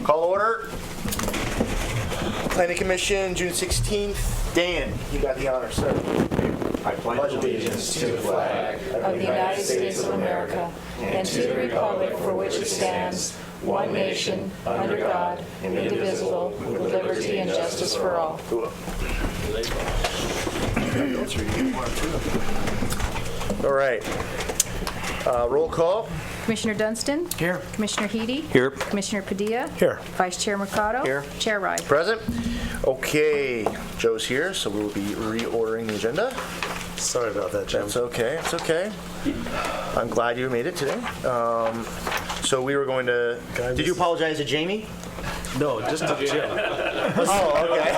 Call order. Planning Commission, June 16th. Dan, you got the honor, sir. I pledge allegiance to the flag of the United States of America and to the republic for which it stands, one nation, under God, indivisible, with liberty and justice for all. All right. Roll call. Commissioner Dunstan? Here. Commissioner Heady? Here. Commissioner Padilla? Here. Vice Chair Mercado? Here. Chair Wright? Present. Okay, Joe's here, so we will be reordering the agenda. Sorry about that, Jim. That's okay. It's okay. I'm glad you made it today. So we were going to. Did you apologize to Jamie? No, just to Jim. Oh, okay.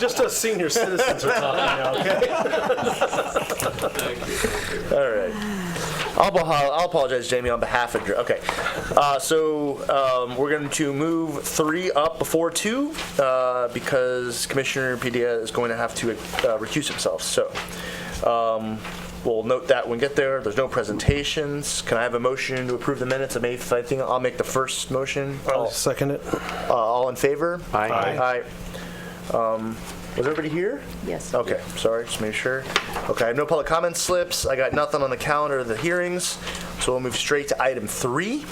Just us senior citizens are talking now, okay? All right. I'll apologize, Jamie, on behalf of Drew. Okay. So we're going to move 3 up before 2 because Commissioner Padilla is going to have to recuse himself. So we'll note that when we get there. There's no presentations. Can I have a motion to approve the minutes of May 5th? I think I'll make the first motion. I'll second it. All in favor? Aye. Aye. Was everybody here? Yes. Okay, sorry, just make sure. Okay, I have no public comment slips. I got nothing on the calendar of the hearings, so we'll move straight to item 3.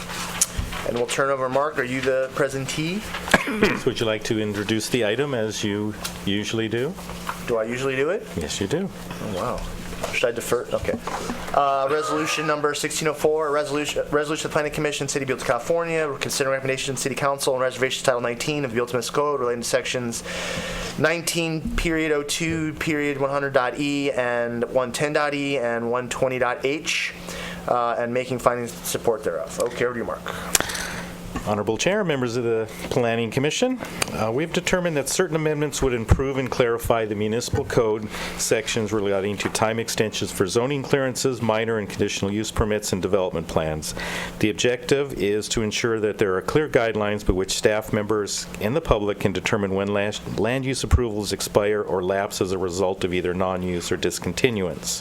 And we'll turn over, Mark, are you the presentee? Would you like to introduce the item as you usually do? Do I usually do it? Yes, you do. Oh, wow. Should I defer? Okay. Resolution number 1604, resolution of the Planning Commission, City of Buellton, California, considering recommendation City Council on Reservations Title 19 of the Buellton Municipal Code relating to sections 19.02.100.e and 110.e and 120.h, and making findings in support thereof. Okay, over to you, Mark. Honorable Chair, members of the Planning Commission, we've determined that certain amendments would improve and clarify the municipal code sections relating to time extensions for zoning clearances, minor and conditional use permits, and development plans. The objective is to ensure that there are clear guidelines by which staff members and the public can determine when land use approvals expire or lapse as a result of either non-use or discontinuance.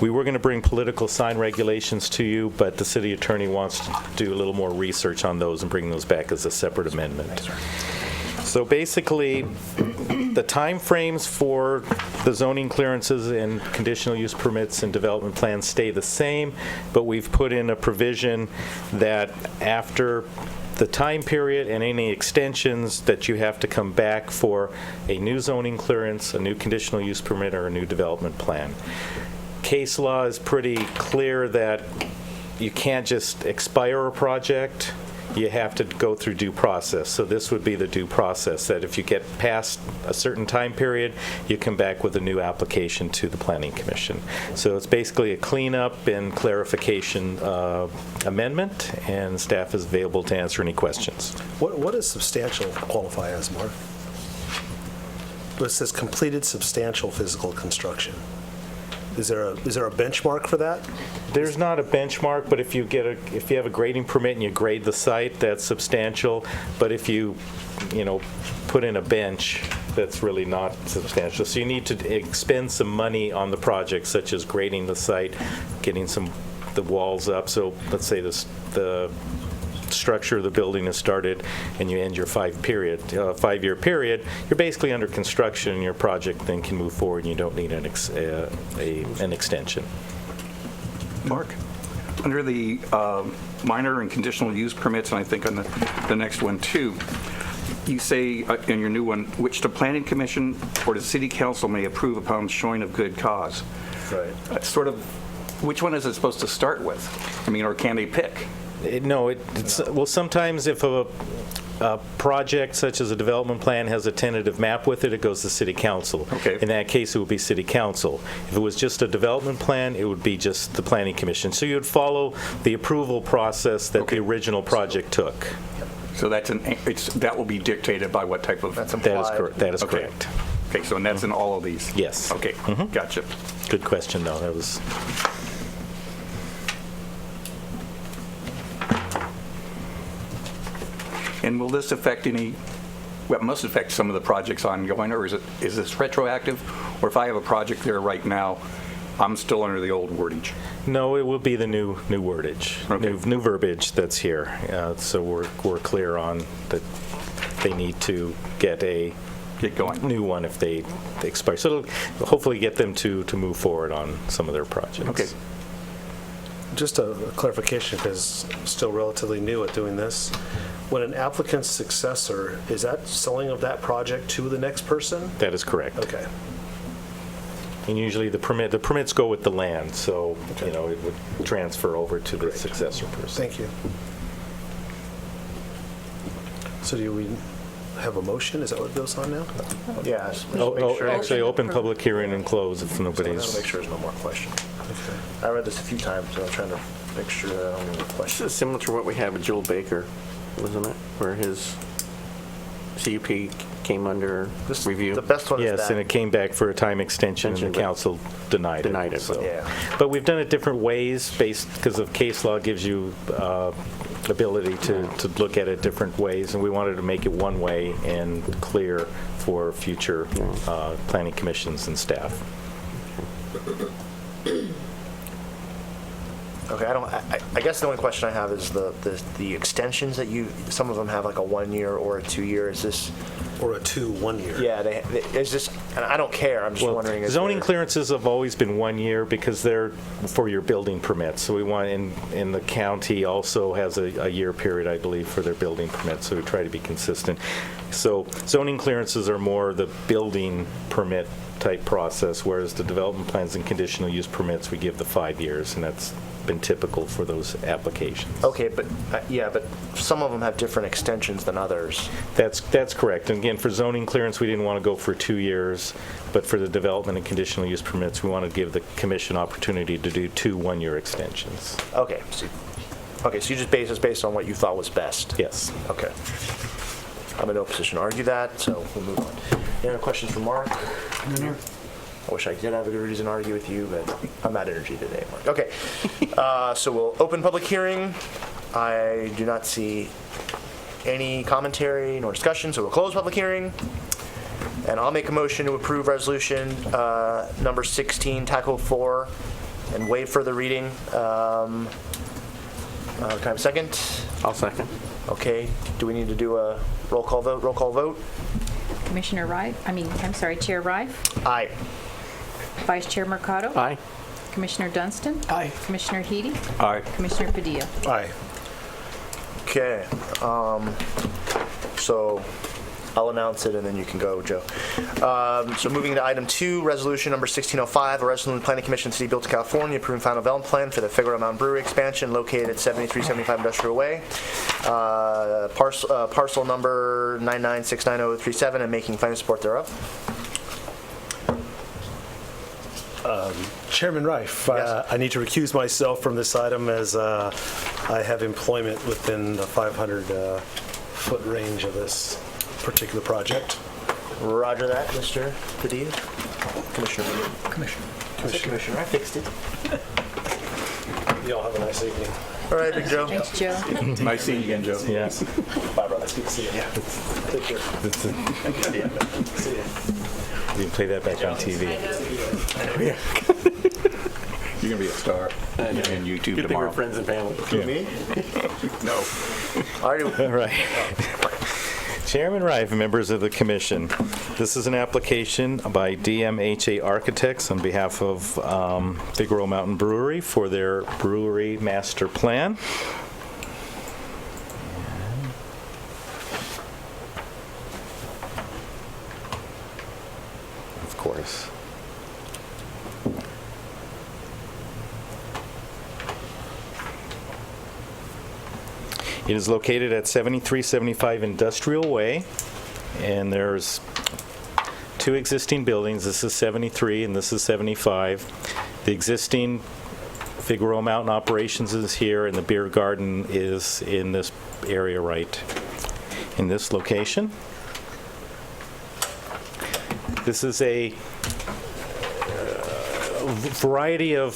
We were going to bring political sign regulations to you, but the city attorney wants to do a little more research on those and bring those back as a separate amendment. So basically, the time frames for the zoning clearances and conditional use permits and development plans stay the same, but we've put in a provision that after the time period and any extensions that you have to come back for a new zoning clearance, a new conditional use permit, or a new development plan. Case law is pretty clear that you can't just expire a project. You have to go through due process. So this would be the due process, that if you get past a certain time period, you come back with a new application to the Planning Commission. So it's basically a cleanup and clarification amendment, and staff is available to answer any questions. What does substantial qualify as, Mark? It says completed substantial physical construction. Is there a benchmark for that? There's not a benchmark, but if you have a grading permit and you grade the site, that's substantial. But if you put in a bench, that's really not substantial. So you need to expend some money on the project, such as grading the site, getting the walls up. So let's say the structure of the building is started and you end your 5-year period, you're basically under construction and your project then can move forward and you don't need an extension. Mark? Under the minor and conditional use permits, and I think on the next one too, you say in your new one, which the Planning Commission or the City Council may approve upon showing of good cause. Right. Sort of, which one is it supposed to start with? I mean, or can they pick? Well, sometimes if a project such as a development plan has a tentative map with it, it goes to City Council. Okay. In that case, it would be City Council. If it was just a development plan, it would be just the Planning Commission. So you would follow the approval process that the original project took. So that will be dictated by what type of... That's That is correct. That is correct. Okay, so and that's in all of these? Yes. Okay, gotcha. Good question, though. That was... And will this affect it must affect some of the projects ongoing, or is this retroactive? Or if I have a project there right now I'm still under the old wordage. No, it will be the new wordage, Okay. new verbiage that's here. So we're clear on that they need to get a Get going. new one if they expire. So it'll hopefully get them to move forward on some of their projects. Okay. Just a clarification, because I'm still relatively new at doing this. When an applicant's successor, is that selling of that project to the next person? That is correct. Okay. And usually the permits go with the land, so, Okay. you know, it would transfer over to the successor person. Thank you. So do we have a motion? Is that what goes on now? Yeah. just Oh, make sure- actually, open public hearing and close if I want to nobody's... make sure there's no more questions. Okay. I read this a few times, so I'm trying to make sure that I don't have any This questions. is similar to what we had with Joel Baker, wasn't it? Where his CUP came under This- review. The best one is that. Yes, and it came back for a time extension, and the Extension, but council denied denied it. it, so. Yeah. But we've done it different ways, because of case law gives you ability to look at it different ways, and we wanted to make it one way and clear for future planning commissions and staff. Okay, I guess the only question I have is the extensions that some of them have like a 1 year or a 2 year. Is this, Or a 1 year? yeah, is this, and I don't care, I'm just wondering. is Zoning there- clearances have always been 1 year because they're for your building permits. So we want, in the county also has a year period, I believe, for their building permits, so we try to be consistent. So zoning clearances are more the building permit type process, whereas the development plans and conditional use permits, we give the 5 years, and that's been typical for those applications. Okay, but, yeah, but some of them have different extensions than others. That's correct. And again, for zoning clearance, we didn't want to go for 2 years, but for the development and conditional use permits, we want to give the commission opportunity to do 2 1-year extensions. Okay, so you just base this based on what you thought was best? Yes. Okay. I'm in no position to argue that, so we'll move on. Any other questions for Mark? I wish I did have a good reason to argue with you, but I'm out of energy today, Mark. Okay, so we'll open public hearing. I do not see any commentary nor discussion, so we'll close public hearing. And I'll make a motion to approve resolution number 16, Taco 4, and waive further reading. Can I have a second? I'll second. Okay, do we need to do a roll call vote? Roll call vote? Commissioner Chair Rife, Aye. Vice Chair Mercado, Aye. Commissioner Dunstan, Aye. Commissioner Heady, Aye. Commissioner Padilla. Aye. Okay, so I'll announce it and then you can go, Joe. So moving to item 2, resolution number 1605, a resolution of the Planning Commission of the City of Buellton, California, approving final development plan for the Figueroa Mountain Brewery expansion located at 7375 Industrial Way, parcel number 9969037, and making final support thereof. Chairman Rife, Yes. I need to recuse myself from this item as I have employment within the 500-foot range of this particular project. Roger that, Mr. Padilla. Commissioner, I fixed it. You all have a nice evening. All right, Big Joe. Thanks, Joe. Nice seeing you again, Joe. Yeah. Bye, brother. Good to see you. Take care. See ya. You can play that back on TV. You're going to be a star in YouTube Good thing we're tomorrow. friends and family. Me? No. All right. All right. Chairman Rife, members of the commission, this is an application by DMHA Architects on behalf of Figueroa Mountain Brewery for their brewery master plan. Of course. It is located at 7375 Industrial Way, and there's 2 existing buildings. This is 73 and this is 75. The existing Figueroa Mountain operations is here, and the beer garden is in this area right in this location. This is a variety of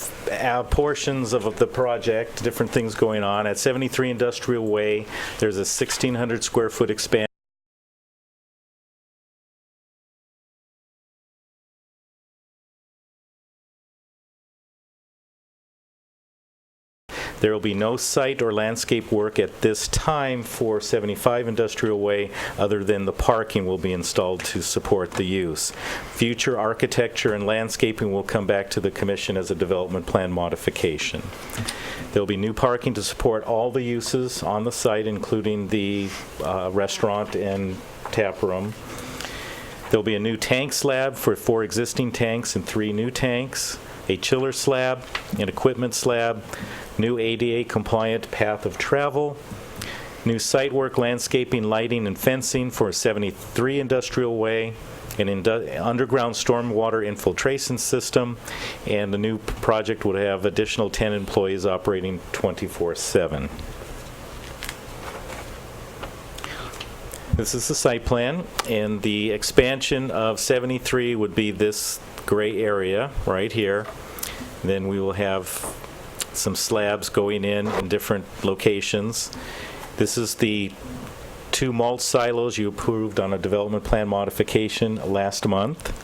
portions of the project, different things going on. At 73 Industrial Way, there's a 1,600 square foot expansion There will be no site or landscape work at this time for 75 Industrial Way other than the parking will be installed to support the use. Future architecture and landscaping will come back to the Commission as a development plan modification. There will be new parking to support all the uses on the site, including the restaurant and tap room. There'll be a new tank slab for 4 existing tanks and 3 new tanks, a chiller slab, an equipment slab, new ADA-compliant path of travel, new site work, landscaping, lighting, and fencing for 73 Industrial Way, an underground stormwater infiltration system, and the new project would have additional 10 employees operating 24/7. This is the site plan, and the expansion of 73 would be this gray area right here. Then we will have some slabs going in different locations. This is the 2 mulch silos you approved on a development plan modification last month.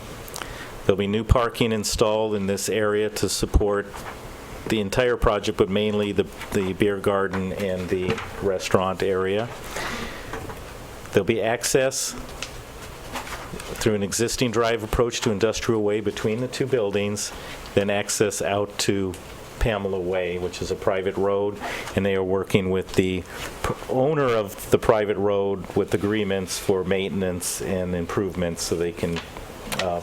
There'll be new parking installed in this area to support the entire project, but mainly the beer garden and the restaurant area. There'll be access through an existing drive approach to Industrial Way between the 2 buildings, then access out to Pamela Way, which is a private road, and they are working with the owner of the private road with agreements for maintenance and improvements so they can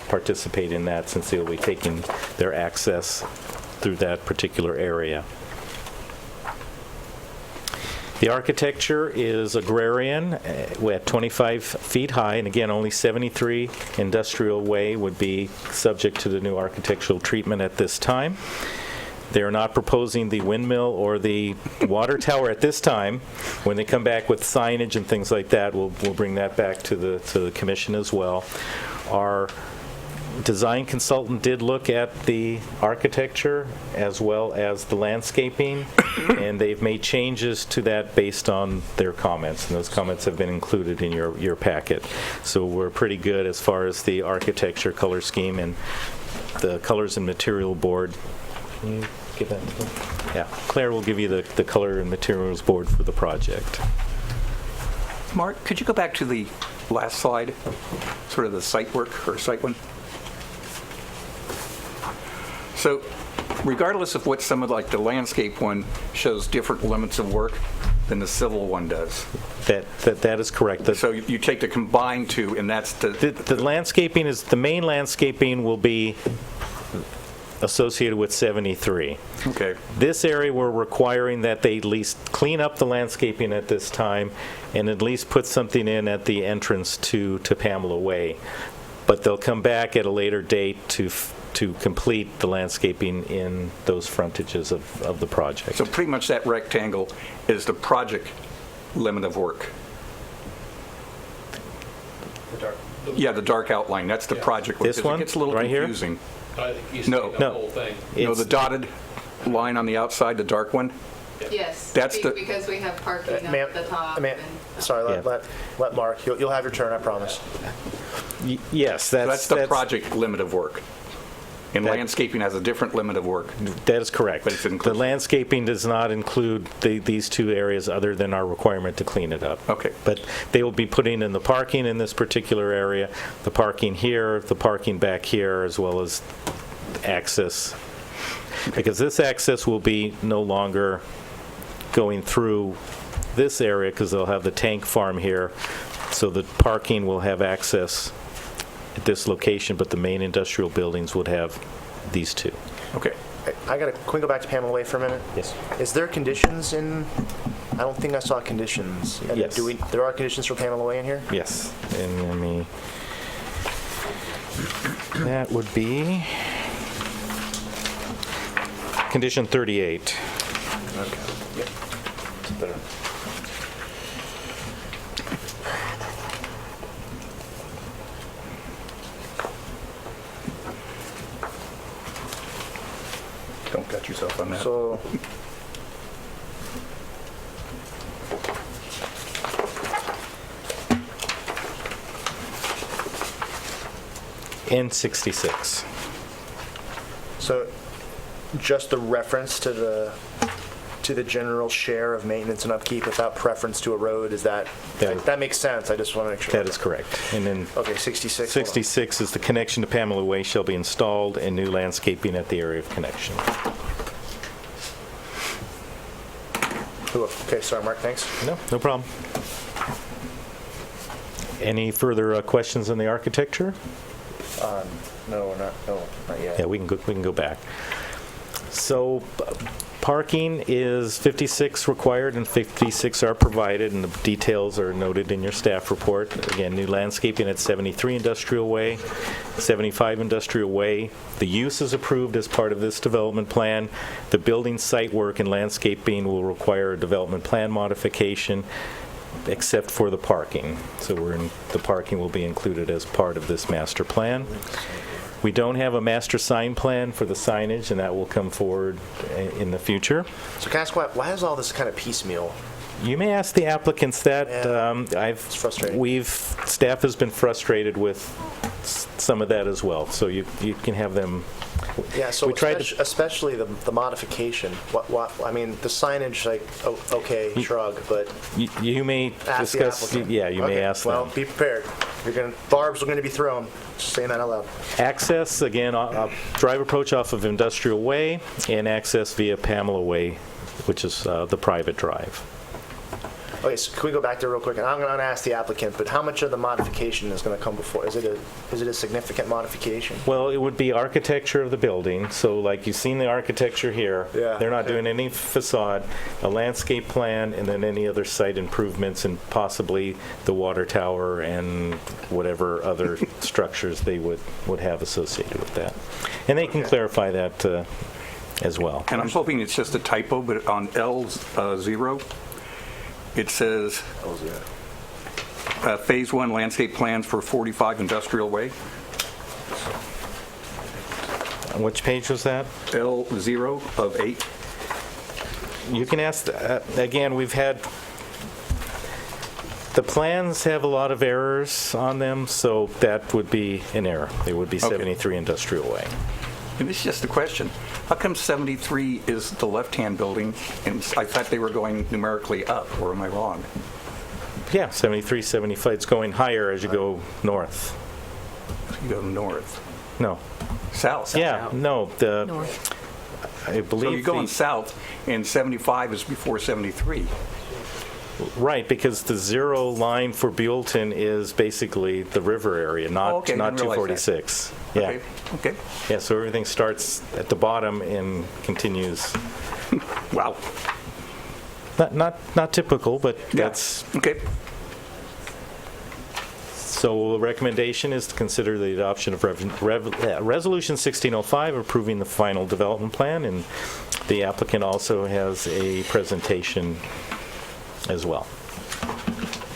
participate in that, since they'll be taking their access through that particular area. The architecture is agrarian at 25 feet high, and again, only 73 Industrial Way would be subject to the new architectural treatment at this time. They are not proposing the windmill or the water tower at this time. When they come back with signage and things like that, we'll bring that back to the Commission as well. Our design consultant did look at the architecture as well as the landscaping, and they've made changes to that based on their comments, and those comments have been included in your packet. So we're pretty good as far as the architecture, color scheme, and the colors and material board. Can you give that to them? Yeah, Claire will give you the color and materials board for the project. Mark, could you go back to the last slide, sort of the site work or site one? So regardless of what some of like the landscape one shows different limits of work than the civil one does. That is correct. So you take the combined 2, and that's The landscaping is, the main landscaping will be associated with 73. Okay. This area, we're requiring that they at least clean up the landscaping at this time and at least put something in at the entrance to Pamela Way. But they'll come back at a later date to complete the landscaping in those frontages of the project. So pretty much that rectangle is the project limit of work. Yeah, the dark outline, that's the project. This one, it gets a little right here? confusing. I think you see No. the No. whole thing. No, the dotted line on the outside, the dark one? Yes, That's the- because we have parking up Ma'am, at the top. ma'am, and- sorry, Yeah. let Mark, you'll have your turn, I promise. Yes, That's the project limit of work. And That- landscaping has a different limit of work. That is correct. But it's The inclusive. landscaping does not include these 2 areas other than our requirement to clean it up. Okay. But they will be putting in the parking in this particular area, the parking here, the parking back here, as well as access. Because this access will be no longer going through this area, because they'll have the tank farm here, so the parking will have access at this location, but the main industrial buildings would have these 2. Okay. Can we go back to Pamela Way for a minute? Yes. Is there conditions in, I don't think I saw conditions. And Yes. there are conditions for Pamela Way in here? Yes, and let me, that would be condition 38. Okay. Yep. It's better. Don't cut yourself on that. So, N66. so just the reference to to the general share of maintenance and upkeep without preference to a road, is that, that makes sense, I just want to make sure. That is correct. And then Okay, 66. hold on. 66 is the connection to Pamela Way shall be installed and new landscaping at the area of connection. Ooh, okay, sorry, Mark, thanks. No problem. Any further questions on the architecture? No, we're not, no, not yet. Yeah, we can go back. So parking is 56 required and 56 are provided, and the details are noted in your staff report. Again, new landscaping at 73 Industrial Way, 75 Industrial Way. The use is approved as part of this development plan. The building site work and landscaping will require a development plan modification, except for the parking. So the parking will be included as part of this master plan. We don't have a master sign plan for the signage, and that will come forward in the future. So can I ask why is all this kind of piecemeal? You may ask the applicants that. Yeah. It's frustrating. Staff has been frustrated with some of that as well, so you can have them. Yeah, so We tried to- especially the modification. What I mean, the signage, like, okay, shrug, but You may ask the discuss. applicant. Yeah, you may Okay, ask well, them. be prepared. Barbs are going to be thrown. Just saying that out loud. Access, again, drive approach off of Industrial Way, and access via Pamela Way, which is the private drive. Okay, so can we go back there real quick? And I'm going to ask the applicant, but how much of the modification is going to come before? Is it a significant modification? Well, it would be architecture of the building, so like you've seen the architecture here. Yeah, They're not okay. doing any facade, a landscape plan, and then any other site improvements, and possibly the water tower and whatever other structures they would have associated with that. And they can clarify that as well. And I'm hoping it's just a typo, but on L0, it says Phase 1 landscape plans for 45 Industrial Way. Which page was that? L0 of 8. You can ask, again, we've had, the plans have a lot of errors on them, so that would be an error. It would be Okay. 73 Industrial Way. And this is just a question. How come 73 is the left-hand building, and I thought they were going numerically up, or am I wrong? Yeah, 73, 75, it's going higher as you go north. You go north. No. South. Yeah, no, I So believe you're going the, south, and 75 is before 73. right, because the zero line for Buellton is basically the river area, not okay, not didn't realize that. 246. Yeah. Okay. Okay. Yeah, so everything starts at the bottom and continues. Wow. Not typical, but Yeah. that's. Okay. So the recommendation is to consider the adoption of Resolution 1605, approving the final development plan, and the applicant also has a presentation as well.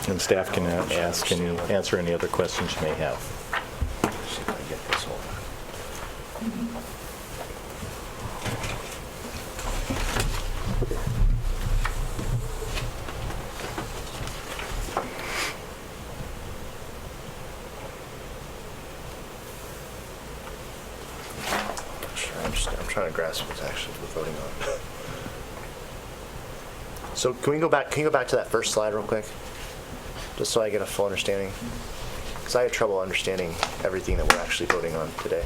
And staff can ask and answer any other questions you may have. See if I can get this one. I'm trying to grasp what's actually we're voting on. So can you go back to that first slide real quick? Just so I get a full understanding. Because I had trouble understanding everything that we're actually voting on today.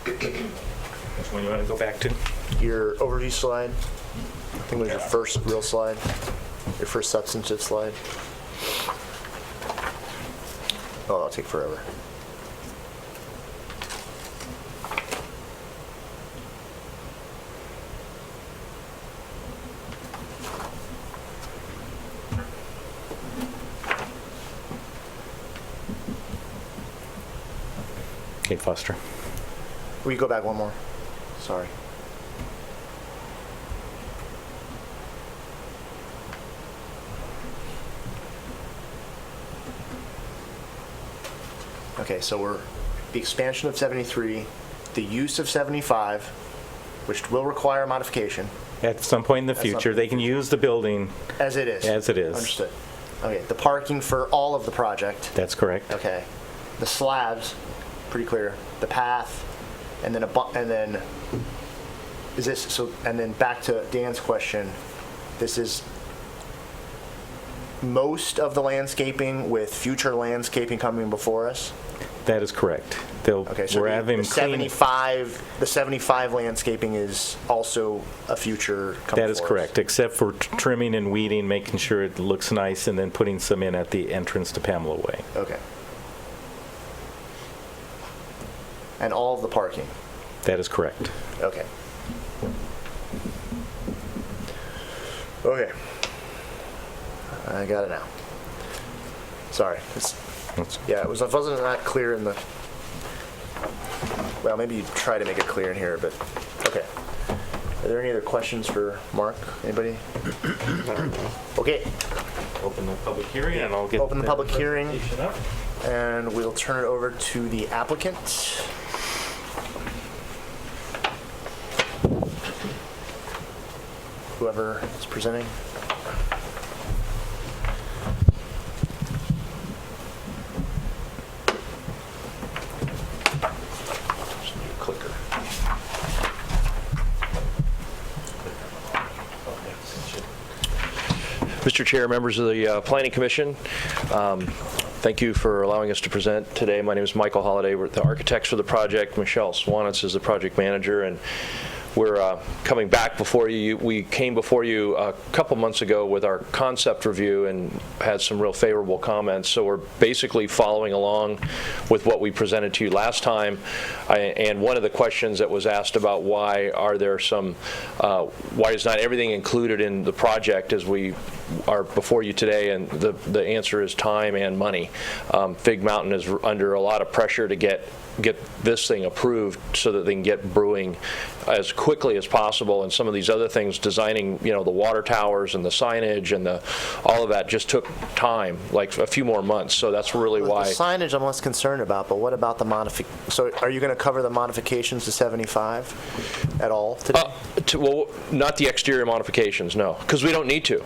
Which one you want to go back to? Your overview slide, I think was your first real slide, your first substantive slide. Oh, that'll take forever. Okay, Foster. Will you go back one more? Sorry. Okay, so we're the expansion of 73, the use of 75, which will require modification, At some point in the some future, point they can use the building as it is. as it is. Understood. Okay, the parking for all of the project. That's correct. Okay. The slabs, pretty clear. The path, and then Is this, so, and then back to Dan's question, this is most of the landscaping with future landscaping coming before us? That is correct. Okay, so We're having the clean. 75 landscaping is also a future coming That is for us? correct, except for trimming and weeding, making sure it looks nice, and then putting some in at the entrance to Pamela Way. Okay. And all of the parking? That is correct. Okay. Okay. I got it now. Sorry. Yeah, it wasn't that clear in the, well, maybe you try to make it clear in here, but, okay. Are there any other questions for Mark? Anybody? Okay. Open the public hearing, and I'll get Open the that public hearing. presentation up. And we'll turn it over to the applicant. Whoever is presenting. Just need a clicker. Mr. Chair, members of the Planning Commission, thank you for allowing us to present today. My name is Michael Holliday. We're the architects for the project. Michelle Swanitz is the project manager, and we're coming back before you. We came before you a couple months ago with our concept review and had some real favorable comments. So we're basically following along with what we presented to you last time. And one of the questions that was asked about why is not everything included in the project as we are before you today, and the answer is time and money. Fig Mountain is under a lot of pressure to get this thing approved so that they can get brewing as quickly as possible, and some of these other things, designing, the water towers and the signage and all of that just took time, like a few more months. So that's really why. The signage I'm less concerned about, but what about the so are you going to cover the modifications to 75 at all today? Well, not the exterior modifications, no, because we don't need to.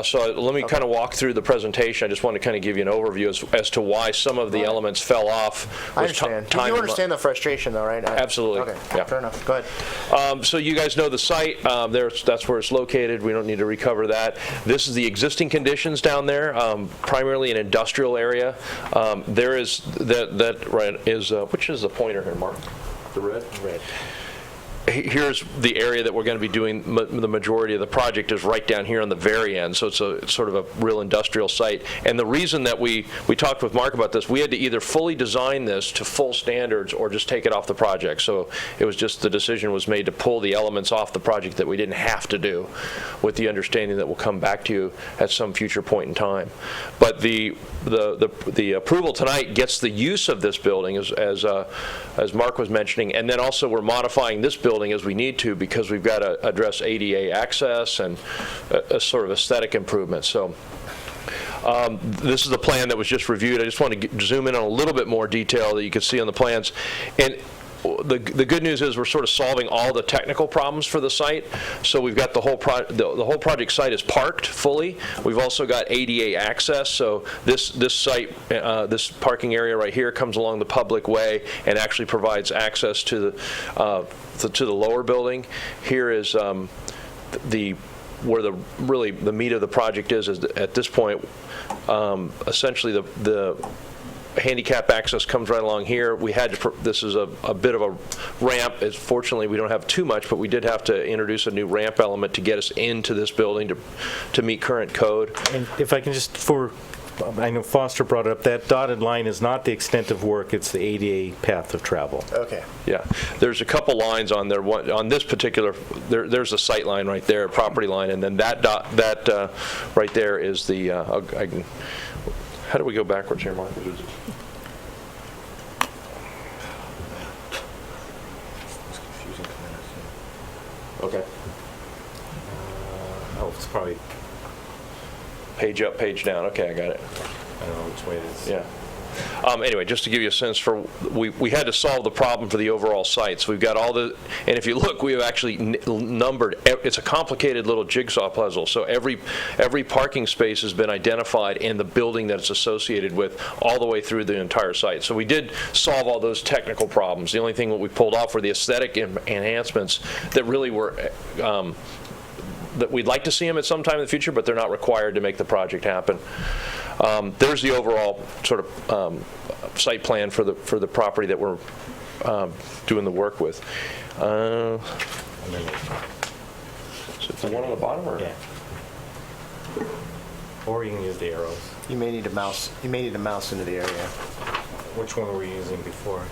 So let me kind of walk through the presentation. I just want to kind of give you an overview as to why some of the elements fell off. I understand. You understand the frustration, though, right? Absolutely. Okay, yeah. Fair enough. Go ahead. So you guys know the site. That's where it's located. We don't need to recover that. This is the existing conditions down there, primarily an industrial area. There is which is the pointer here, Mark? The red? Red. Here's the area that we're going to be doing the majority of the project is right down here on the very end, so it's sort of a real industrial site. And the reason that we talked with Mark about this, we had to either fully design this to full standards or just take it off the project. So it was just the decision was made to pull the elements off the project that we didn't have to do, with the understanding that we'll come back to you at some future point in time. But the approval tonight gets the use of this building as Mark was mentioning, and then also we're modifying this building as we need to because we've got to address ADA access and a sort of aesthetic improvement. So this is the plan that was just reviewed. I just want to zoom in on a little bit more detail that you can see on the plans. And the good news is we're sort of solving all the technical problems for the site. So we've got the whole project site is parked fully. We've also got ADA access. So this site, this parking area right here comes along the public way and actually provides access to the lower building. Here is where the meat of the project is at this point. Essentially the handicap access comes right along here. We had to, this is a bit of a ramp. Fortunately, we don't have too much, but we did have to introduce a new ramp element to get us into this building to meet current code. And if I can I know Foster brought it up, that dotted line is not the extent of work, it's the ADA path of travel. Okay. Yeah, there's a couple lines on there. On this particular, there's a sight line right there, property line, and then that right there is the, how do we go backwards here, Mark? Okay. It's probably, Page up, page down. Okay, I got it. I don't know which way it is. Yeah. Anyway, just to give you a sense for, we had to solve the problem for the overall site. So we've got all the, and if you look, we have actually numbered, it's a complicated little jigsaw puzzle. So every parking space has been identified in the building that it's associated with all the way through the entire site. So we did solve all those technical problems. The only thing that we pulled off were the aesthetic enhancements that really were, that we'd like to see them at some time in the future, but they're not required to make the project happen. There's the overall sort of site plan for the property that we're doing the work with. So it's the one on the bottom, or? Yeah. Or you can use the arrows. You may need a mouse. You may need a mouse into the area. Which one were we using before?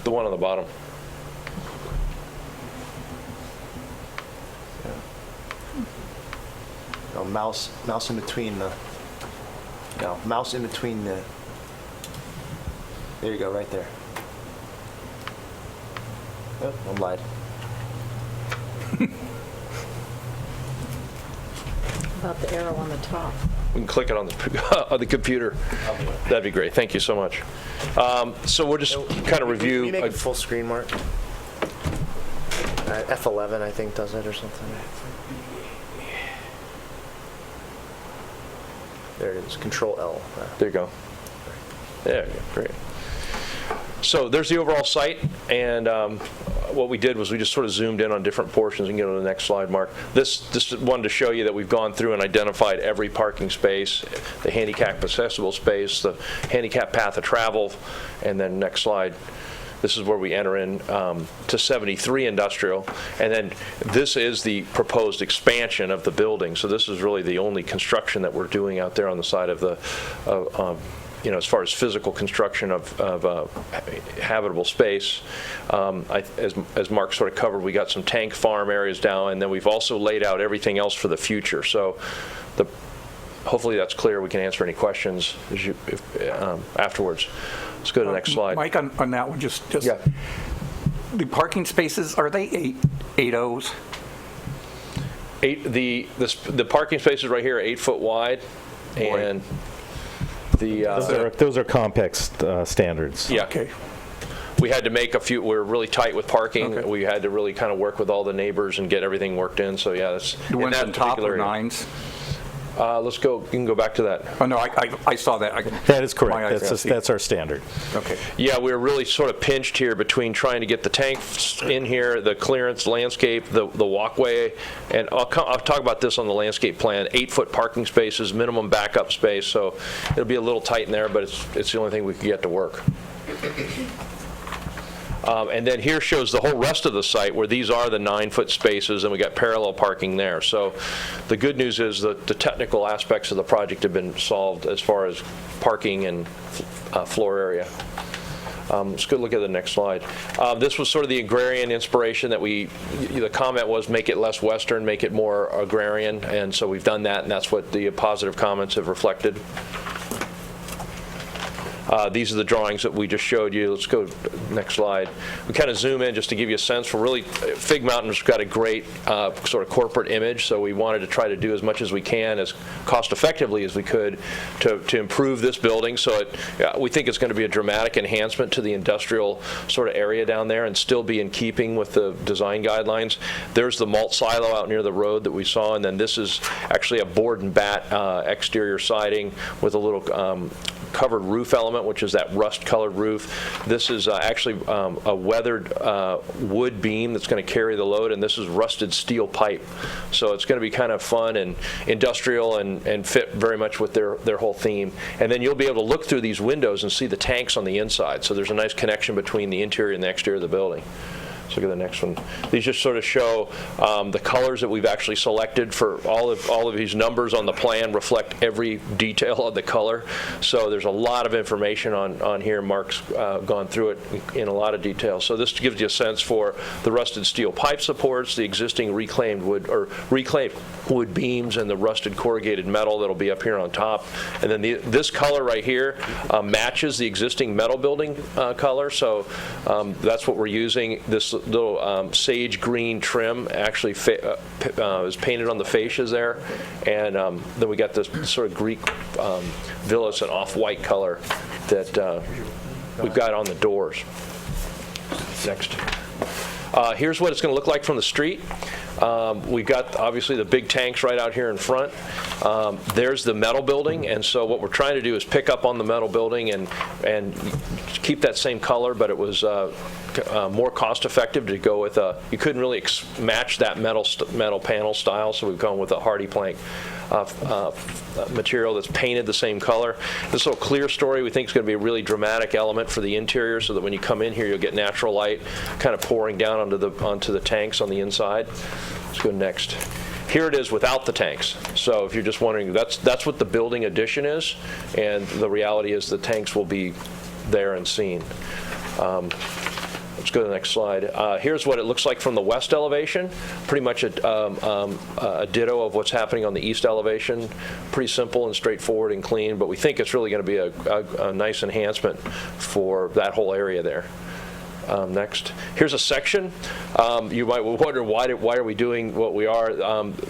The one on the bottom. No, mouse in between the. No, mouse in between the. There you go, right there. Oh, I lied. About the arrow on the top. We can click it on the, on the computer. That'd be great. Thank you so much. So we'll just kind of review. Can you make it full screen, Mark? F11, I think, does it or something. There it is. Control L. There you go. There you go. Great. So there's the overall site, and what we did was we just sort of zoomed in on different portions. You can go to the next slide, Mark. This wanted to show you that we've gone through and identified every parking space, the handicap accessible space, the handicap path of travel, and then next slide. This is where we enter in to 73 industrial, and then this is the proposed expansion of the building. So this is really the only construction that we're doing out there on the side of the, you know, as far as physical construction of habitable space. As Mark sort of covered, we got some tank farm areas down, and then we've also laid out everything else for the future. So hopefully that's clear. We can answer any questions afterwards. Let's go to the next slide. Mike, on that one, just Yeah. the parking spaces, are they 8.0s? The parking spaces right here are 8 foot wide, and Those are complex standards. yeah. Okay. We had to make a few. We're really tight with parking. Okay. We had to really kind of work with all the neighbors and get everything worked in. So yeah, that's The ones on top are 9s? Let's go. You can go back to that. Oh, no, I saw that. That is My correct. eyes got That's our standard. Okay. Yeah, we were really sort of pinched here between trying to get the tanks in here, the clearance, landscape, the walkway, and I'll talk about this on the landscape plan. 8-foot parking spaces, minimum backup space. So it'll be a little tight in there, but it's the only thing we could get to work. And then here shows the whole rest of the site where these are the 9-foot spaces, and we got parallel parking there. So the good news is that the technical aspects of the project have been solved as far as parking and floor area. Let's go look at the next slide. This was sort of the agrarian inspiration that the comment was make it less Western, make it more agrarian, and so we've done that, and that's what the positive comments have reflected. These are the drawings that we just showed you. Let's go next slide. We kind of zoom in just to give you a sense for really, Fig Mountain's got a great sort of corporate image, so we wanted to try to do as much as we can, as cost effectively as we could, to improve this building. So we think it's going to be a dramatic enhancement to the industrial sort of area down there and still be in keeping with the design guidelines. There's the malt silo out near the road that we saw, and then this is actually a board and bat exterior siding with a little covered roof element, which is that rust-colored roof. This is actually a weathered wood beam that's going to carry the load, and this is rusted steel pipe. So it's going to be kind of fun and industrial and fit very much with their whole theme. And then you'll be able to look through these windows and see the tanks on the inside. So there's a nice connection between the interior and the exterior of the building. Let's look at the next one. These just sort of show the colors that we've actually selected for all of these numbers on the plan reflect every detail of the color. So there's a lot of information on here. Mark's gone through it in a lot of detail. So this gives you a sense for the rusted steel pipe supports, the existing reclaimed wood or reclaimed wood beams and the rusted corrugated metal that'll be up here on top. And then this color right here matches the existing metal building color, so that's what we're using. This little sage green trim actually is painted on the fascias there, and then we got this sort of Greek villas and off-white color that we've got on the doors. Next. Here's what it's going to look like from the street. We've got obviously the big tanks right out here in front. There's the metal building, and so what we're trying to do is pick up on the metal building and keep that same color, but it was more cost effective to go with you couldn't really match that metal panel style, so we've gone with a hardy plank material that's painted the same color. This little clear story we think is going to be a really dramatic element for the interior, so that when you come in here you'll get natural light kind of pouring down onto the tanks on the inside. Let's go next. Here it is without the tanks. So if you're just wondering, that's what the building addition is, and the reality is the tanks will be there and seen. Let's go to the next slide. Here's what it looks like from the west elevation. Pretty much a ditto of what's happening on the east elevation. Pretty simple and straightforward and clean, but we think it's really going to be a nice enhancement for that whole area there. Next. Here's a section. You might wonder why are we doing what we are.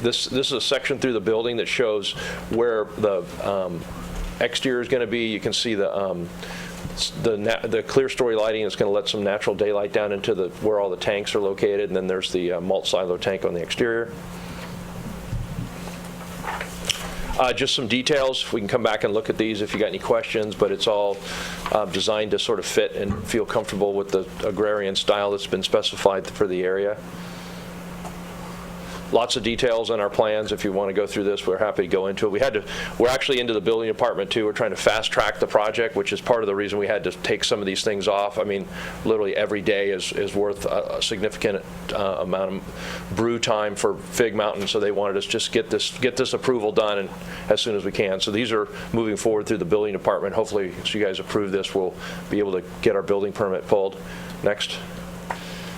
This is a section through the building that shows where the exterior is going to be. You can see the clear story lighting is going to let some natural daylight down into where all the tanks are located, and then there's the malt silo tank on the exterior. Just some details. We can come back and look at these if you got any questions, but it's all designed to sort of fit and feel comfortable with the agrarian style that's been specified for the area. Lots of details in our plans. If you want to go through this, we're happy to go into it. We're actually into the building department too. We're trying to fast track the project, which is part of the reason we had to take some of these things off. I mean, literally every day is worth a significant amount of brew time for Fig Mountain, so they wanted us just get this approval done and as soon as we can. So these are moving forward through the building department. Hopefully, as you guys approve this, we'll be able to get our building permit pulled. Next.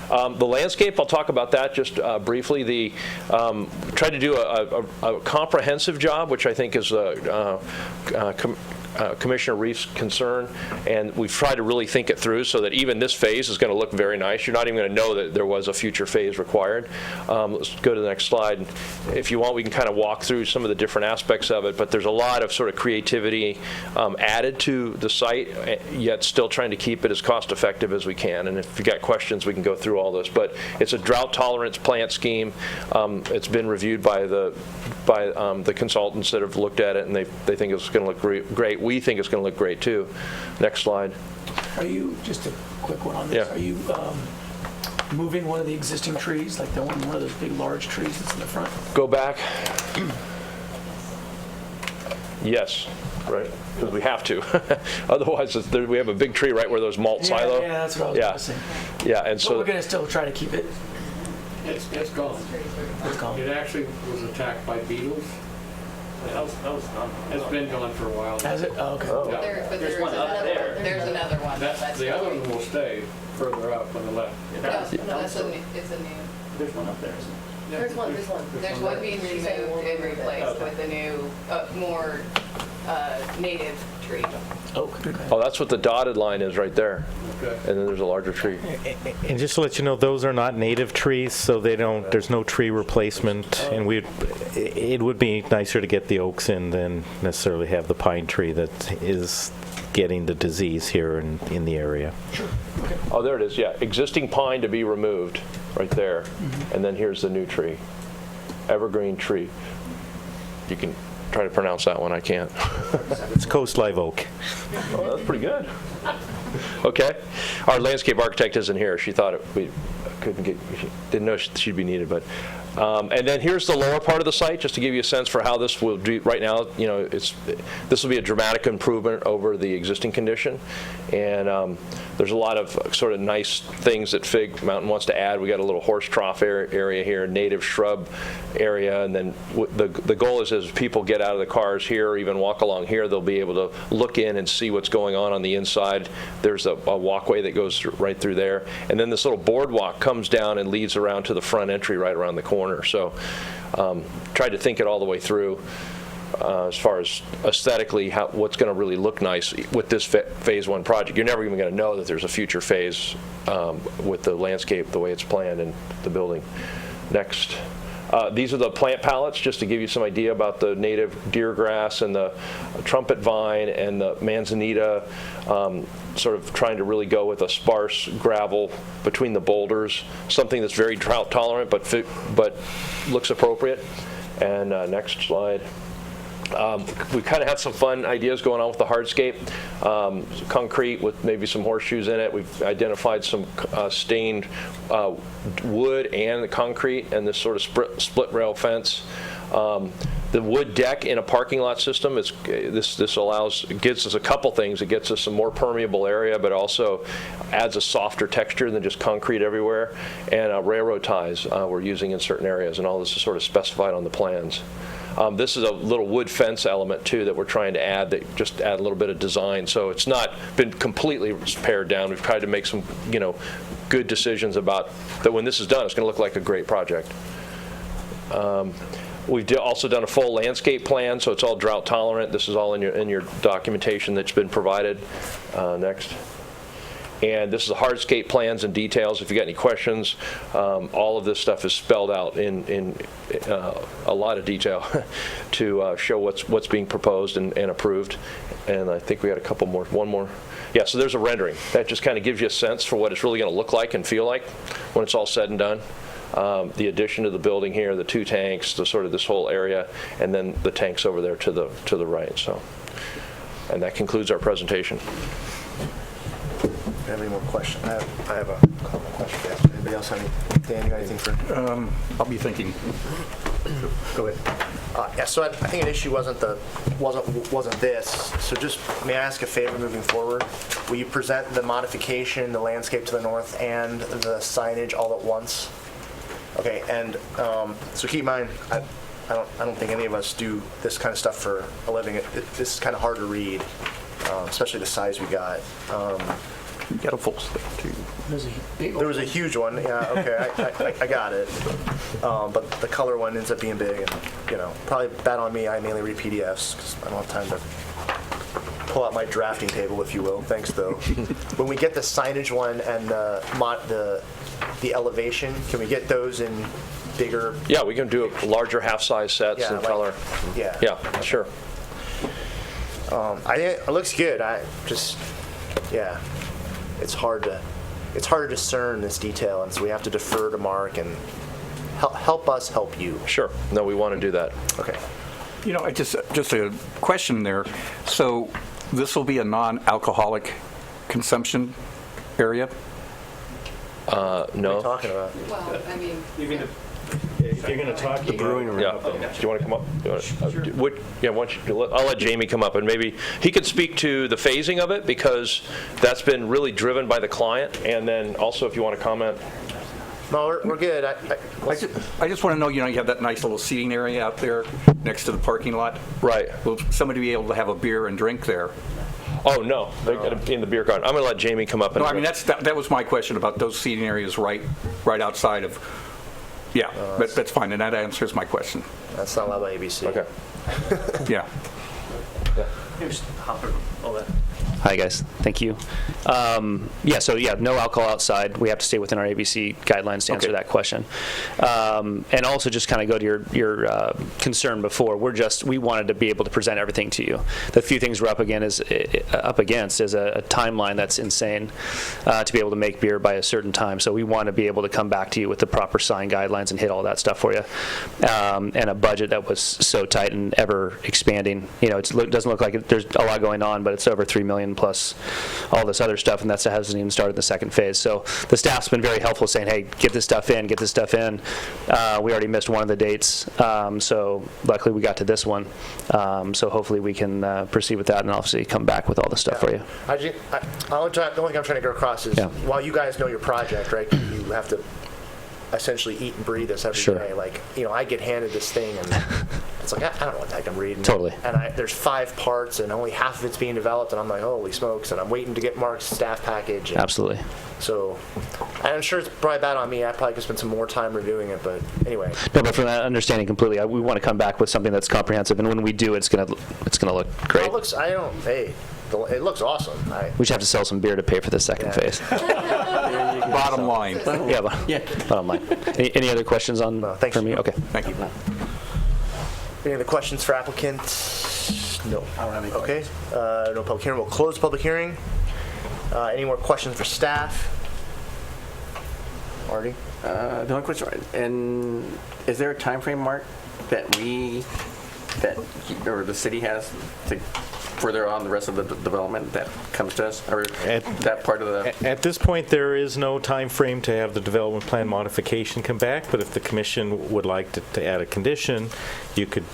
The landscape, I'll talk about that just briefly. Tried to do a comprehensive job, which I think is Commissioner Reef's concern, and we've tried to really think it through so that even this phase is going to look very nice. You're not even going to know that there was a future phase required. Let's go to the next slide. If you want, we can kind of walk through some of the different aspects of it, but there's a lot of sort of creativity added to the site, yet still trying to keep it as cost effective as we can. And if you got questions, we can go through all this. But it's a drought tolerance plant scheme. It's been reviewed by the consultants that have looked at it, and they think it's going to look great. We think it's going to look great too. Next slide. Are you, just a quick one on this, Yeah. Are you moving one of the existing trees, like one of those big large trees that's in the front? Go back. Yes, right, because we have to. Otherwise, we have a big tree right where those malt silo. Yeah, that's what I was going to say. Yeah, and But so we're going to still try to keep it. It's gone. It's gone. It actually was attacked by beetles. It's been gone for a while. Has it? Oh, okay. Yeah. There's one up there. There's another one. That's the other one will stay further up on the left. No, that's it's a new. There's one up there. There's one being removed and replaced with a new, more native tree. Okay. oh, that's what the dotted line is right there. Okay. And then there's a larger tree. And just to let you know, those are not native trees, so there's no tree replacement, and it would be nicer to get the oaks in than necessarily have the pine tree that is getting the disease here in the area. Oh, there it is, yeah. Existing pine to be removed, right there. And then here's the new tree. Evergreen tree. You can try to pronounce that one, I can't. It's Coast Live Oak. Oh, that's pretty good. Okay. Our landscape architect isn't here. She thought we couldn't get, didn't know she'd be needed, but. And then here's the lower part of the site, just to give you a sense for how this will do. Right now, you know, this will be a dramatic improvement over the existing condition, and there's a lot of sort of nice things that Fig Mountain wants to add. We got a little horse trough area here, native shrub area, and then the goal is as people get out of the cars here or even walk along here, they'll be able to look in and see what's going on the inside. There's a walkway that goes right through there, and then this little boardwalk comes down and leads around to the front entry right around the corner. corner. So tried to think it all the way through as far as aesthetically what's going to really look nice with this phase 1 project. You're never even going to know that there's a future phase with the landscape the way it's planned in the building. Next. These are the plant palettes, just to give you some idea about the native deer grass and the trumpet vine and the manzanita, sort of trying to really go with a sparse gravel between the boulders, something that's very drought tolerant but looks appropriate. And next slide. We kind of had some fun ideas going on with the hardscape, concrete with maybe some horseshoes in it. We've identified some stained wood and the concrete and this sort of split rail fence. The wood deck in a parking lot system is this gives us a couple things. It gets us some more permeable area, but also adds a softer texture than just concrete everywhere. And railroad ties we're using in certain areas, and all this is sort of specified on the plans. This is a little wood fence element too that we're trying to add, that just add a little bit of design. So it's not been completely pared down. We've tried to make some, good decisions about that. When this is done, it's going to look like a great project. We've also done a full landscape plan, so it's all drought tolerant. This is all in your documentation that's been provided. Next. And this is the hardscape plans and details. If you got any questions, all of this stuff is spelled out in a lot of detail to show what's being proposed and approved. And I think we had one more. Yeah, so there's a rendering. That just kind of gives you a sense for what it's really going to look like and feel like when it's all said and done. The addition to the building here, the 2 tanks, the sort of this whole area, and then the tanks over there to the right. So, and that concludes our presentation. Do you have any more questions? I have a couple of questions. Anybody else have any? Dan, you got anything for? I'll be thinking. Go ahead. Yeah. So I think an issue wasn't this. So just may I ask a favor moving forward? Will you present the modification, the landscape to the north, and the signage all at once? Okay. And so keep in mind, I don't think any of us do this kind of stuff for a living. This is kind of hard to read, especially the size we got. You got a full stick too. There was a huge one. Yeah, okay, I got it. But the color one ends up being big, and probably bad on me. I mainly read PDFs because I don't have time to pull out my drafting table, if you will. Thanks, though. When we get the signage one and the elevation, can we get those in bigger? Yeah, we can do larger half-size sets in color. Yeah. Yeah, sure. I think it looks good. It's hard to discern this detail, and so we have to defer to Mark and help us help you. Sure. No, we want to do that. Okay. I just a question there. So this will be a non-alcoholic consumption area? What are you No. talking about? Well, I mean, If you're going to talk, the brewing room. Yeah. Do you want to come up? I'll let Jamie come up, and maybe he could speak to the phasing of it, because that's been really driven by the client. And then also, if you want to comment. No, we're good. I just want to know, you have that nice little seating area out there next to the parking lot. Right. Will somebody be able to have a beer and drink there? Oh, no, they're in the beer garden. I'm going to let Jamie come up. No, I mean, that was my question about those seating areas right outside of. Yeah, that's fine, and that answers my question. That's not allowed by ABC. Okay. Yeah. Hi, guys. Thank you. No alcohol outside. We have to stay within our ABC guidelines to answer that question. And also, just kind of go to your concern before. We wanted to be able to present everything to you. The few things we're up against is a timeline that's insane to be able to make beer by a certain time. So we want to be able to come back to you with the proper sign guidelines and hit all that stuff for you. And a budget that was so tight and ever expanding. It doesn't look like there's a lot going on, but it's over $3 million plus all this other stuff, and that hasn't even started the second phase. So the staff's been very helpful, saying, hey, get this stuff in. We already missed one of the dates, so luckily we got to this one. So hopefully we can proceed with that and obviously come back with all the stuff for you. The only thing I'm trying to go across is, while you guys know your project, right, you have to essentially eat and breathe this every day. Like, I get handed this thing, and it's like, I don't know what the heck I'm reading. Totally. And there's 5 parts, and only half of it's being developed, and I'm like, holy smokes, and I'm waiting to get Mark's staff package. Absolutely. So I'm sure it's probably bad on me. I probably could spend some more time reviewing it, but anyway. No, but from that understanding completely, we want to come back with something that's comprehensive, and when we do, it's gonna look great. It looks, it looks awesome. We should have to sell some beer to pay for the second phase. Bottom line. Yeah, bottom line. Any other questions on thanks. for me? Okay. Thank you. Any other questions for applicant? No. I don't have any. Okay, no public hearing. We'll close the public hearing. Any more questions for staff? Marty? The only question, and is there a time frame, Mark, or the city has to further on the rest of the development that comes to us, or that part of the? At this point, there is no time frame to have the development plan modification come back, but if the commission would like to add a condition, you could,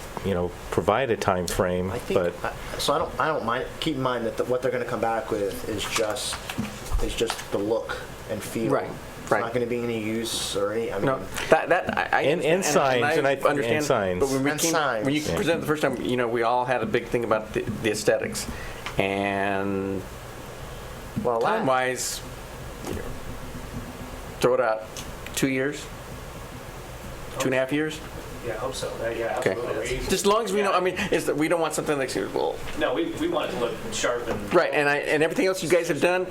provide a time frame, but. So I don't mind, keep in mind that what they're going to come back with is just the look and feel. Right. It's not going to be any use or any, No, And signs, and I understand. and signs. But when you Yeah. presented the first time, we all had a big thing about the aesthetics, and well, time-wise, throw it out 2 years, 2.5 years. Yeah, I hope so. Yeah, Okay. absolutely. Just as long as we know. I mean, we don't want something that's well. No, we want it to look sharp and. Right, and everything else you guys have done,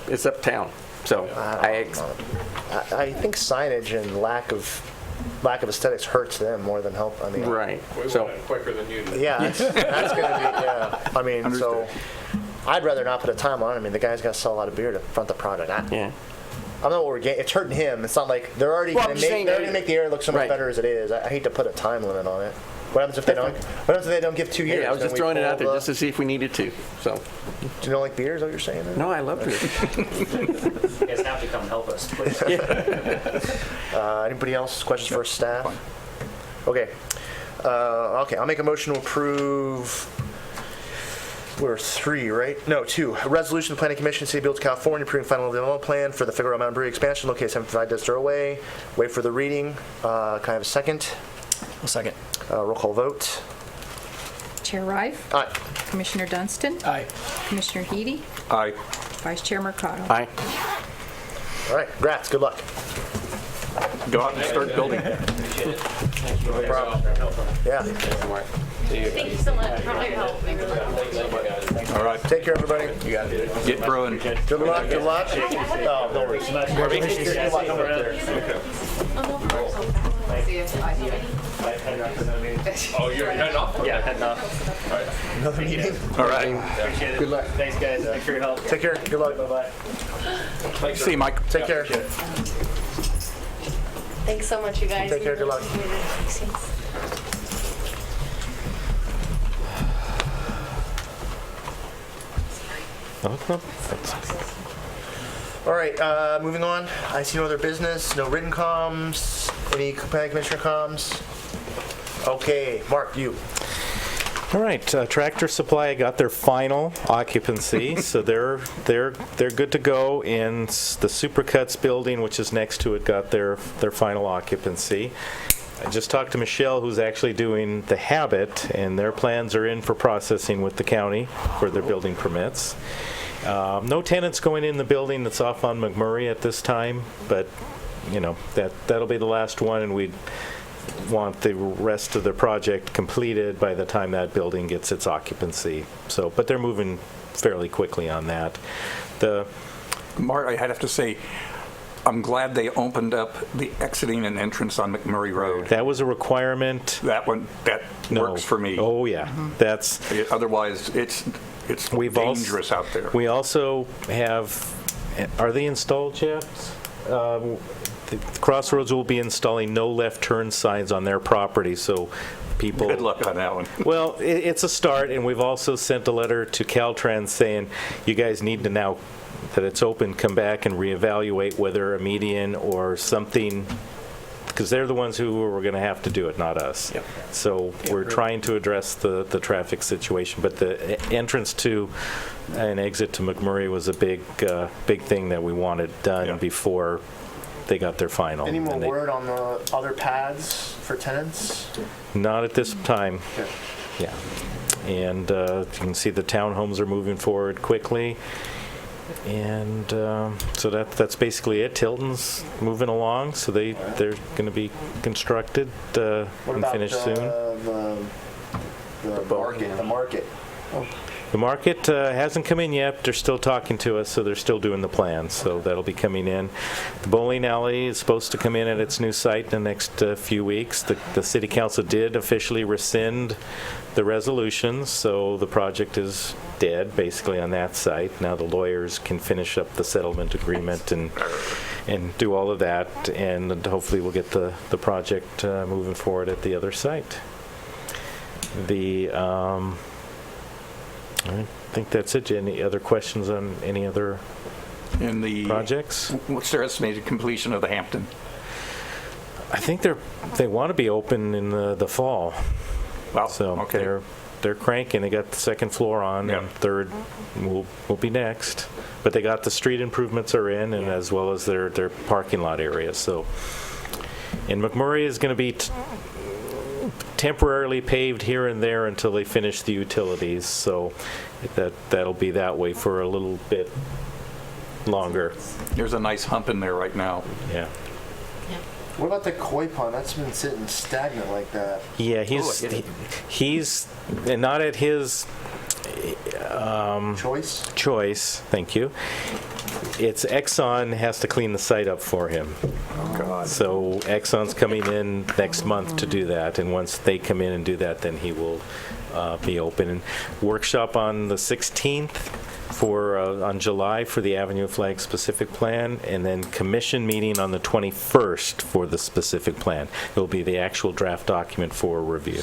it's uptown. So I think signage and lack of aesthetics hurts them more than help. I mean, right. We So want it quicker than you do. Yeah, that's going to be. Yeah, I mean, Understood. so I'd rather not put a time on it. I mean, the guy's got to sell a lot of beer to front the project. yeah. I don't know what we're getting. It's hurting him. It's not like they're already Well, going I'm to saying make the area look so much right. better as it is. I hate to put a time limit on it. What happens if they don't? What happens if they don't give 2 years? Hey, I was Then just we throwing it pull out there the- just to see if we needed to. So Do you don't like beer? Is that what you're saying? Then? no, I love beer. You guys have to come help us, please. Anybody else? Questions for staff? Okay. Okay. I'll make a motion to approve. We're 3, right? No, 2. A resolution of the Planning Commission, City of Buellton, California, approving final development plan for the Figueroa Mountain Brewery expansion located 75 Destor Way. Wait for the reading. Can I have a second? A second. Roll call vote. Chair Rife, Aye. Commissioner Dunstan, Aye. Commissioner Heady, Aye. Vice Chair Mercado. Aye. All right. Congrats. Good luck. Go out and start building. No problem. Yeah. Thank you so much for all your help. All right. Take care, everybody. You got it. Get brewing. Good luck. Good luck. Oh, no worries. Good luck over there. See you. Bye. Oh, you're heading off? Yeah, heading off. Another meeting. All right. Appreciate it. Good luck. Thanks, guys. Thanks for your help. Take care. Good luck. Bye-bye. See you, Mike. Take care. Thanks so much, you guys. Take care. Good luck. All right, moving on. I see no other business, no written comms, any planning commissioner comms? Okay, Mark, you. All right, Tractor Supply got their final occupancy, so they're good to go. And the Supercuts building, which is next to it, got their final occupancy. I just talked to Michelle, who's actually doing the Habit, and their plans are in for processing with the county for their building permits. No tenants going in the building that's off on McMurray at this time, but that'll be the last one, and we'd want the rest of the project completed by the time that building gets its occupancy. So, but they're moving fairly quickly on that. Mark, I have to say, I'm glad they opened up the exiting and entrance on McMurray Road. That was a requirement. That works for me. Oh, yeah. That's. Otherwise, it's dangerous out there. We also have, are they installed, Jeff? The Crossroads will be installing no left turn signs on their property, so people. Good luck on that one. Well, it's a start, and we've also sent a letter to Caltrans saying you guys need to now that it's open, come back and reevaluate whether a median or something, because they're the ones who were going to have to do it, not us. Yep. So we're trying to address the traffic situation, but the entrance to and exit to McMurray was a big thing that we wanted done before they got their final. Any more word on the other paths for tenants? Not at this time. Okay. Yeah. And you can see the townhomes are moving forward quickly. And so that's basically it. Tilton's moving along, so they're going to be constructed and finished soon. The market. The market hasn't come in yet. They're still talking to us, so they're still doing the plans. So that'll be coming in. The bowling alley is supposed to come in at its new site in the next few weeks. The city council did officially rescind the resolutions, so the project is dead, basically, on that site. Now the lawyers can finish up the settlement agreement and do all of that, and hopefully we'll get the project moving forward at the other site. I think that's it. Any other questions on any other projects? What's their estimated completion of the Hampton? I think they want to be open in the fall. Wow, So okay. they're cranking. They got the second floor on, and third will be next. But they got the street improvements are in, and as well as their parking lot area. So, and McMurray is going to be temporarily paved here and there until they finish the utilities. So that'll be that way for a little bit longer. There's a nice hump in there right now. Yeah. What about the koi pond? That's been sitting stagnant like that. Yeah, he's and not at his choice. Thank you. It's Exxon has to clean the site up for him. Oh, God. So Exxon's coming in next month to do that, and once they come in and do that, then he will be open. And workshop on the 16th on July for the Avenue Flag specific plan, and then commission meeting on the 21st for the specific plan. It will be the actual draft document for review.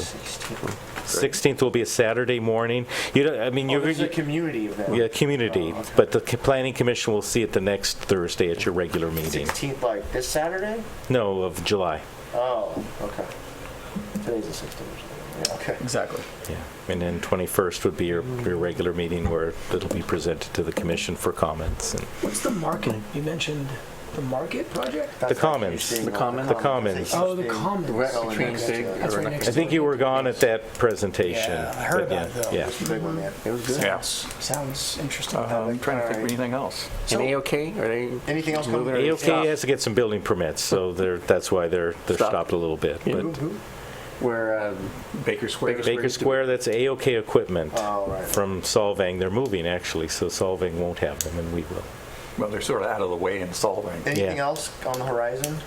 16th will be a Saturday morning. It's a community event. Yeah, community. Oh, okay. But the planning commission will see it the next Thursday at your regular meeting. 16th, like this Saturday? No, of July. Oh, okay. Today's the 16th. Yeah, okay. Exactly. Yeah, and then 21st would be your regular meeting where it'll be presented to the commission for comments. And What's the market? You mentioned the market project? the Commons. The Commons? The Commons. Oh, the Commons. That's right next I think you were gone at that presentation. Yeah, I heard but about it, though. Yeah. Big one, man. It was good. Yeah. Sounds interesting. I'm trying to think of anything else. And A-OK? Are they Anything else coming? AOK has to get some building permits, so that's why they're stopped a little bit. But Where Baker Square. Baker Square, that's AOK equipment Oh, right. from Solvang. They're moving, actually, so Solvang won't have them, and we will. Well, they're sort of out of the way in Solvang. Anything Yeah. else on the horizon?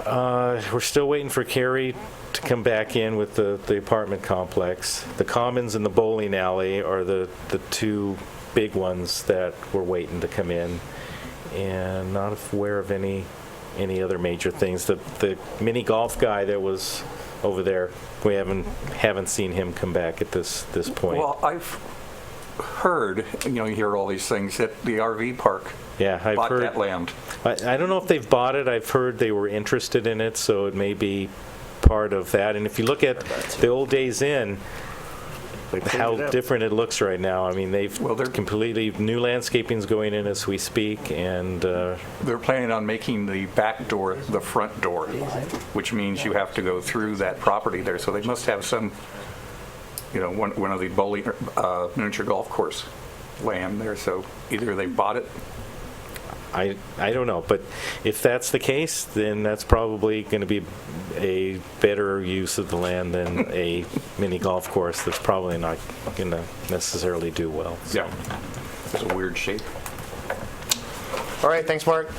We're still waiting for Carrie to come back in with the apartment complex. The Commons and the bowling alley are the two big ones that we're waiting to come in, and not aware of any other major things. The mini golf guy that was over there, we haven't seen him come back at this point. Well, I've heard, you hear all these things, that the RV park Yeah, I've bought heard. that land. I don't know if they've bought it. I've heard they were interested in it, so it may be part of that. And if you look at the old Days Inn, how different it looks right now. I mean, they're completely new landscaping's going in as we speak, and They're planning on making the back door the front door, which means you have to go through that property there. So they must have some, one of the bowling, miniature golf course land there. So either they bought it. I don't know. But if that's the case, then that's probably going to be a better use of the land than a mini golf course that's probably not going to necessarily do well. So. Yeah. It's a weird shape. All right, thanks, Mark.